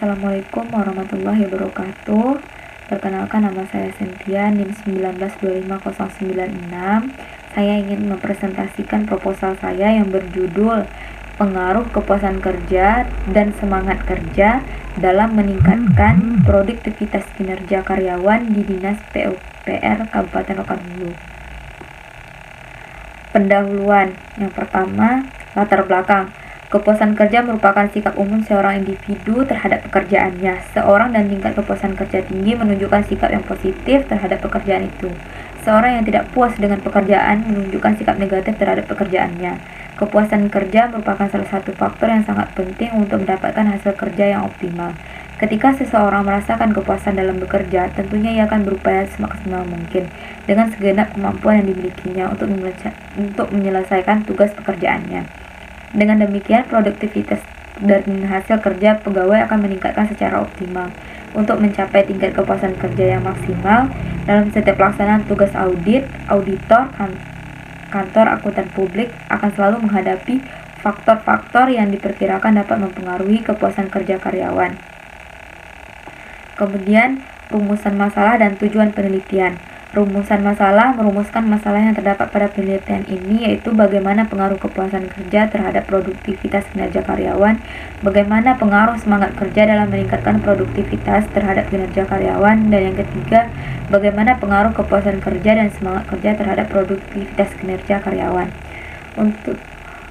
Assalamualaikum warahmatullahi wabarakatuh. Perkenalkan, nama saya Cynthia, NIM 1925096. Saya ingin mempresentasikan proposal saya yang berjudul Pengaruh Kepuasan Kerja dan Semangat Kerja dalam meningkatkan produktivitas kinerja karyawan di Dinas PUPR Kabupaten Rokan Hulu. Pendahuluan. Yang pertama, latar belakang. Kepuasan kerja merupakan sikap umum seorang individu terhadap pekerjaannya. Seorang dan tingkat kepuasan kerja tinggi menunjukkan sikap yang positif terhadap pekerjaan itu. Seorang yang tidak puas dengan pekerjaan menunjukkan sikap negatif terhadap pekerjaannya. Kepuasan kerja merupakan salah satu faktor yang sangat penting untuk mendapatkan hasil kerja yang optimal. Ketika seseorang merasakan kepuasan dalam bekerja, tentunya ia akan berupaya semaksimal mungkin dengan segenap kemampuan yang dimilikinya untuk menyelesaikan tugas pekerjaannya. Dengan demikian, produktivitas dan hasil kerja pegawai akan meningkatkan secara optimal. Untuk mencapai tingkat kepuasan kerja yang maksimal dalam setiap pelaksanaan tugas auditor kantor akuntan publik akan selalu menghadapi faktor-faktor yang diperkirakan dapat mempengaruhi kepuasan kerja karyawan. Kemudian, rumusan masalah dan tujuan penelitian. Rumusan masalah merumuskan masalah yang terdapat pada penelitian ini, yaitu bagaimana pengaruh kepuasan kerja terhadap produktivitas kinerja karyawan, bagaimana pengaruh semangat kerja dalam meningkatkan produktivitas terhadap kinerja karyawan, dan yang ketiga, bagaimana pengaruh kepuasan kerja dan semangat kerja terhadap produktivitas kinerja karyawan. Untuk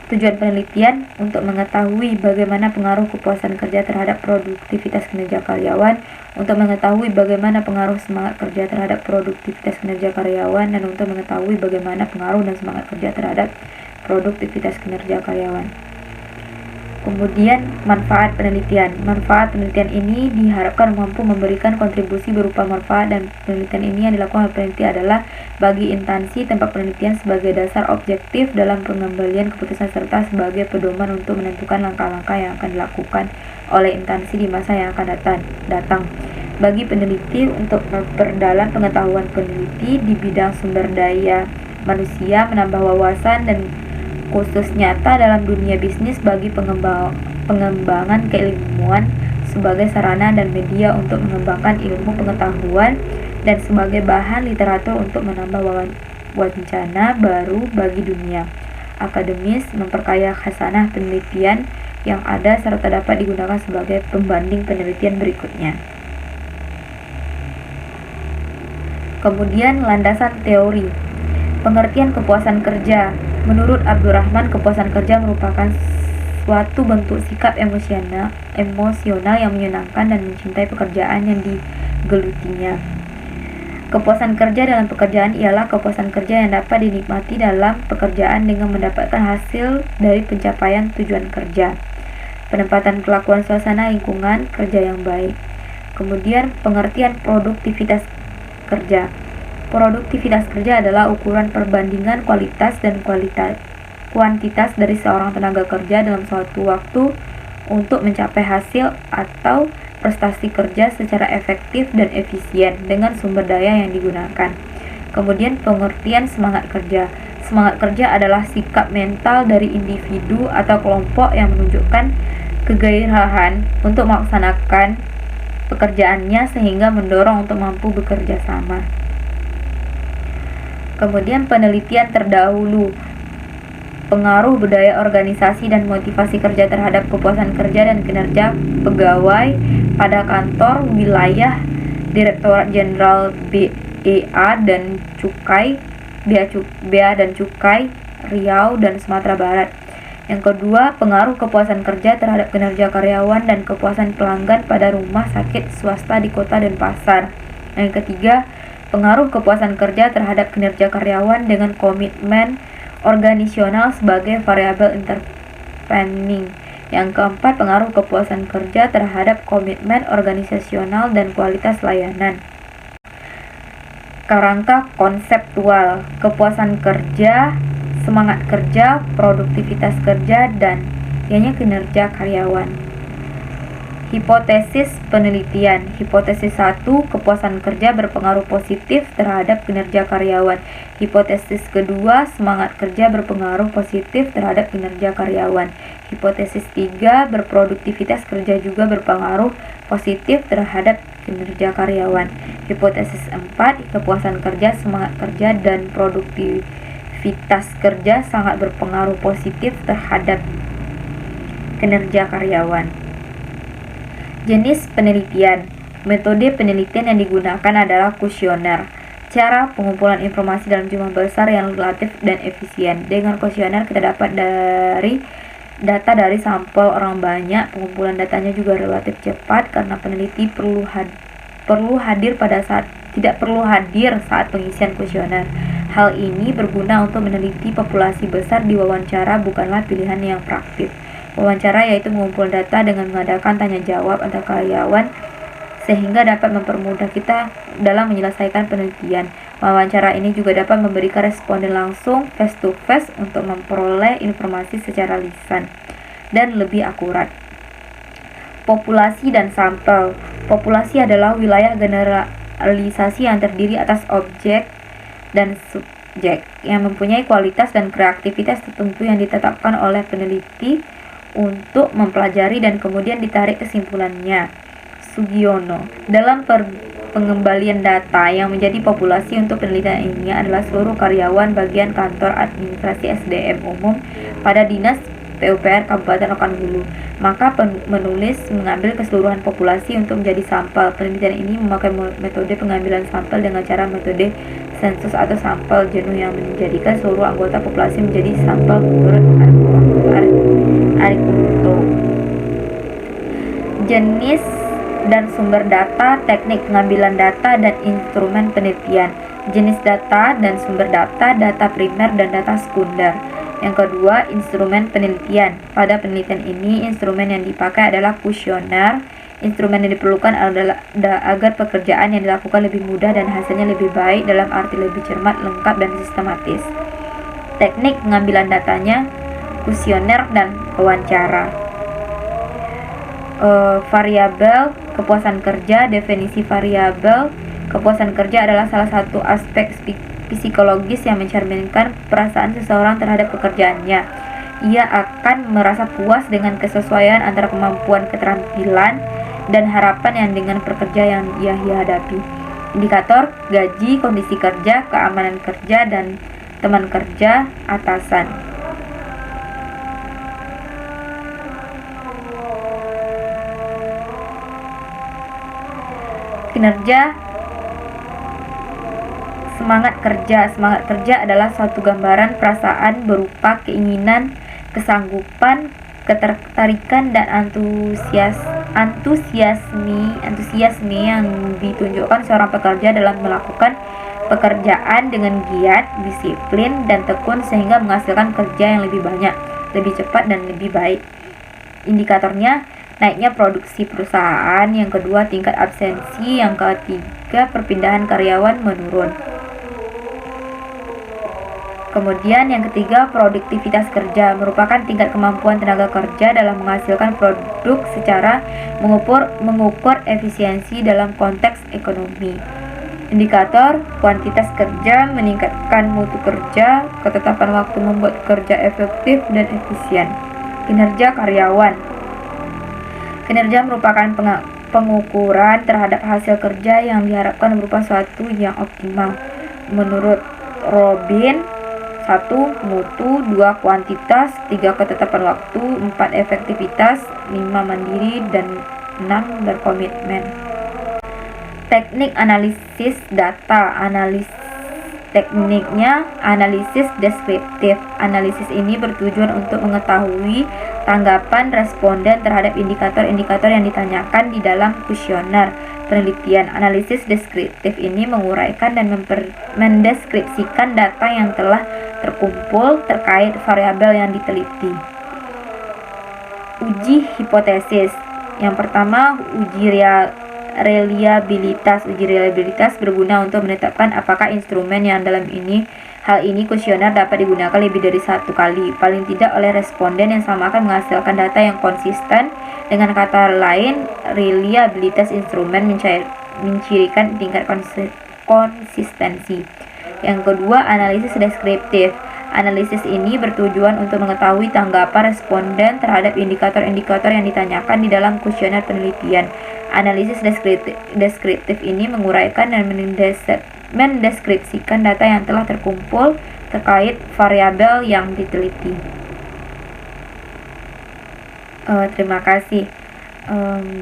tujuan penelitian, untuk mengetahui bagaimana pengaruh kepuasan kerja terhadap produktivitas kinerja karyawan, untuk mengetahui bagaimana pengaruh semangat kerja terhadap produktivitas kinerja karyawan, dan untuk mengetahui bagaimana pengaruh dan semangat kerja terhadap produktivitas kinerja karyawan. Kemudian, manfaat penelitian. Manfaat penelitian ini diharapkan mampu memberikan kontribusi berupa manfaat, dan penelitian ini yang dilakukan oleh peneliti adalah bagi instansi tempat penelitian sebagai dasar objektif dalam pengambilan keputusan serta sebagai pedoman untuk menentukan langkah-langkah yang akan dilakukan oleh instansi di masa yang akan datang. Bagi peneliti untuk memperdalam pengetahuan peneliti di bidang sumber daya manusia, menambah wawasan dan khusus nyata dalam dunia bisnis bagi pengembangan keilmuan sebagai sarana dan media untuk mengembangkan ilmu pengetahuan dan sebagai bahan literatur untuk menambah wancana baru bagi dunia akademis, memperkaya khasanah penelitian yang ada serta dapat digunakan sebagai pembanding penelitian berikutnya. Kemudian, landasan teori. Pengertian kepuasan kerja. Menurut Abdurrahman, kepuasan kerja merupakan suatu bentuk sikap emosional yang menyenangkan dan mencintai pekerjaan yang digelutinya. Kepuasan kerja dalam pekerjaan ialah kepuasan kerja yang dapat dinikmati dalam pekerjaan dengan mendapatkan hasil dari pencapaian tujuan kerja. Penempatan kelakuan suasana lingkungan kerja yang baik. Kemudian, pengertian produktivitas kerja. Produktivitas kerja adalah ukuran perbandingan kualitas dan kuantitas dari seorang tenaga kerja dalam suatu waktu untuk mencapai hasil atau prestasi kerja secara efektif dan efisien dengan sumber daya yang digunakan. Kemudian, pengertian semangat kerja. Semangat kerja adalah sikap mental dari individu atau kelompok yang menunjukkan kegairahan untuk melaksanakan pekerjaannya sehingga mendorong untuk mampu bekerja sama. Kemudian, penelitian terdahulu. Pengaruh budaya organisasi dan motivasi kerja terhadap kepuasan kerja dan kinerja pegawai pada kantor wilayah Direktorat Jenderal Bea dan Cukai Riau dan Sumatera Barat. Yang kedua, pengaruh kepuasan kerja terhadap kinerja karyawan dan kepuasan pelanggan pada rumah sakit swasta di kota dan pasar. Yang ketiga, pengaruh kepuasan kerja terhadap kinerja karyawan dengan komitmen organisasional sebagai variabel intervening. Yang keempat, pengaruh kepuasan kerja terhadap komitmen organisasional dan kualitas layanan. Kerangka konseptual, kepuasan kerja, semangat kerja, produktivitas kerja, dan kinerja karyawan. Hipotesis penelitian. Hipotesis 1, kepuasan kerja berpengaruh positif terhadap kinerja karyawan. Hipotesis kedua, semangat kerja berpengaruh positif terhadap kinerja karyawan. Hipotesis 3, berproduktivitas kerja juga berpengaruh positif terhadap kinerja karyawan. Hipotesis 4, kepuasan kerja, semangat kerja, dan produktivitas kerja sangat berpengaruh positif terhadap kinerja karyawan. Jenis penelitian. Metode penelitian yang digunakan adalah kuesioner. Cara pengumpulan informasi dalam jumlah besar yang relatif dan efisien. Dengan kuesioner kita dapat data dari sampel orang banyak. Pengumpulan datanya juga relatif cepat karena peneliti tidak perlu hadir saat pengisian kuesioner. Hal ini berguna untuk meneliti populasi besar di wawancara, bukanlah pilihan yang praktis. Wawancara yaitu mengumpulkan data dengan mengadakan tanya jawab antar karyawan sehingga dapat mempermudah kita dalam menyelesaikan penelitian. Wawancara ini juga dapat memberikan responden langsung face to face untuk memperoleh informasi secara lisan dan lebih akurat. Populasi dan sampel. Populasi adalah wilayah generalisasi yang terdiri atas objek dan subjek yang mempunyai kualitas dan kreativitas tertentu yang ditetapkan oleh peneliti untuk mempelajari dan kemudian ditarik kesimpulannya. Sugiono. Dalam pengembalian data yang menjadi populasi untuk penelitian ini adalah seluruh karyawan bagian kantor administrasi SDM umum pada Dinas PUPR Kabupaten Rokan Hulu. Maka menulis mengambil keseluruhan populasi untuk menjadi sampel. Penelitian ini memakai metode pengambilan sampel dengan cara metode sensus atau sampel jenuh yang menjadikan seluruh anggota populasi menjadi sampel menurut Arikunto. Jenis dan sumber data, teknik pengambilan data, dan instrumen penelitian. Jenis data dan sumber data, data primer dan data sekunder. Yang kedua, instrumen penelitian. Pada penelitian ini, instrumen yang dipakai adalah kuesioner. Instrumen yang diperlukan adalah agar pekerjaan yang dilakukan lebih mudah dan hasilnya lebih baik, dalam arti lebih cermat, lengkap, dan sistematis. Teknik pengambilan datanya, kuesioner dan wawancara. Variabel kepuasan kerja. Definisi variabel kepuasan kerja adalah salah satu aspek psikologis yang mencerminkan perasaan seseorang terhadap pekerjaannya. Ia akan merasa puas dengan kesesuaian antara kemampuan, keterampilan, dan harapan yang dengan pekerja yang ia hadapi. Indikator gaji, kondisi kerja, keamanan kerja, dan teman kerja, atasan. Kinerja. Semangat kerja. Semangat kerja adalah suatu gambaran perasaan berupa keinginan, kesanggupan, ketertarikan, dan antusiasme yang ditunjukkan seorang pekerja dalam melakukan pekerjaan dengan giat, disiplin, dan tekun sehingga menghasilkan kerja yang lebih banyak, lebih cepat, dan lebih baik. Indikatornya naiknya produksi perusahaan. Yang kedua, tingkat absensi. Yang ketiga, perpindahan karyawan menurun. Kemudian yang ketiga, produktivitas kerja merupakan tingkat kemampuan tenaga kerja dalam menghasilkan produk secara mengukur efisiensi dalam konteks ekonomi. Indikator kuantitas kerja meningkatkan mutu kerja, ketetapan waktu membuat kerja efektif dan efisien. Kinerja karyawan. Kinerja merupakan pengukuran terhadap hasil kerja yang diharapkan berupa suatu yang optimal. Menurut Robin, 1. Mutu, 2. Kuantitas, 3. Ketetapan waktu, 4. Efektivitas, 5. Mandiri, dan 6. Berkomitmen. Teknik analisis data. Tekniknya analisis deskriptif. Analisis ini bertujuan untuk mengetahui tanggapan responden terhadap indikator-indikator yang ditanyakan di dalam kuesioner penelitian. Analisis deskriptif ini menguraikan dan mendeskripsikan data yang telah terkumpul terkait variabel yang diteliti. Uji hipotesis. Yang pertama, uji reliabilitas. Uji reliabilitas berguna untuk menetapkan apakah instrumen yang dalam hal ini kuesioner dapat digunakan lebih dari satu kali, paling tidak oleh responden yang sama akan menghasilkan data yang konsisten. Dengan kata lain, reliabilitas instrumen mencirikan tingkat konsistensi. Yang kedua, analisis deskriptif. Analisis ini bertujuan untuk mengetahui tanggapan responden terhadap indikator-indikator yang ditanyakan di dalam kuesioner penelitian. Analisis deskriptif ini menguraikan dan mendeskripsikan data yang telah terkumpul terkait variabel yang diteliti. Terima kasih.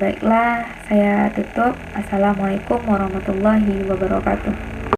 Baiklah, saya tutup. Assalamualaikum warahmatullahi wabarakatuh.